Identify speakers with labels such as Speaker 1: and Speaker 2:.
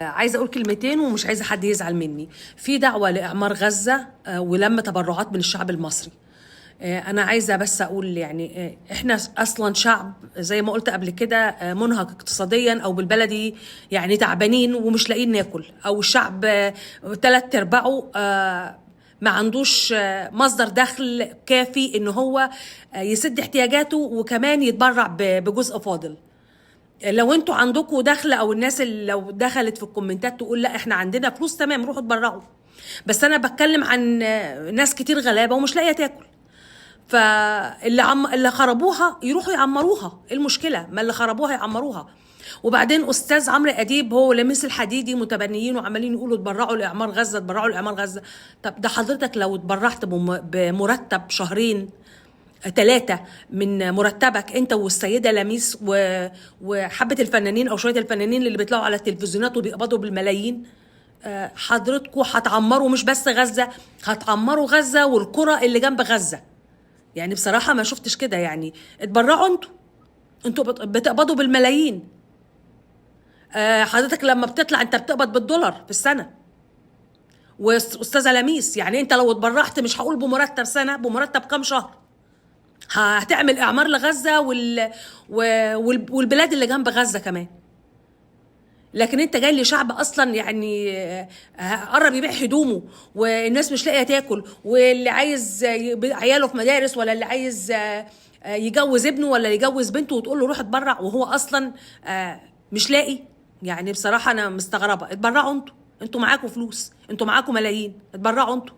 Speaker 1: عايزه اقول كلمتين ومش عايزه حد يزعل مني. في دعوه لاعمار غزه ولم تبرعات من الشعب المصري. انا عايزه بس اقول يعني احنا اصلا شعب زي ما قلت قبل كده منهك اقتصاديا او بالبلدي، يعني تعبانين ومش لاقيين ناكل، او الشعب تلات ارباعه ما عندوش مصدر دخل كافي ان هو يسد احتياجاته وكمان يتبرع بجزء فاضل. لو انتوا عندكم دخل، او الناس اللي لو دخلت في الكومنتات تقول لا احنا عندنا فلوس، تمام روحوا اتبرعوا. بس انا بتكلم عن ناس كتير غلابه ومش لاقيه تاكل. اللي خربوها يروحوا يعمروها، ايه المشكله؟ ما اللي خربوها يعمروها. وبعدين استاذ عمرو اديب هو لميس الحديدي متبنيين وعمالين يقولوا اتبرعوا لاعمار غزه، اتبرعوا لاعمار غزه. طب ده حضرتك لو اتبرعت بمرتب شهرين ثلاثة من مرتبك انت والسيدة لميس وحبة الفنانين او شوية الفنانين اللي بيطلعوا على التلفزيونات وبيقبضوا بالملايين، حضرتكوا هتعمروا مش بس غزة، هتعمروا غزة والقرى اللي جنب غزة. يعني بصراحة ما شفتش كده. يعني اتبرعوا انتوا بتقبضوا بالملايين. حضرتك لما بتطلع انت بتقبض بالدولار في السنة. واستاذة لميس يعني انت لو اتبرعت مش هقول بمرتب سنة، بمرتب كام شهر هتعمل اعمار لغزه والبلاد اللي جنب غزه كمان. لكن انت جاي لشعب اصلا يعني قرب يبيع هدومه، والناس مش لاقيه تاكل، واللي عايز عياله في مدارس، ولا اللي عايز يجوز ابنه ولا يجوز بنته، وتقول له روح اتبرع وهو اصلا مش لاقي. يعني بصراحه انا مستغربه. اتبرعوا انتوا معاكم فلوس، انتوا معاكم ملايين، اتبرعوا انتوا.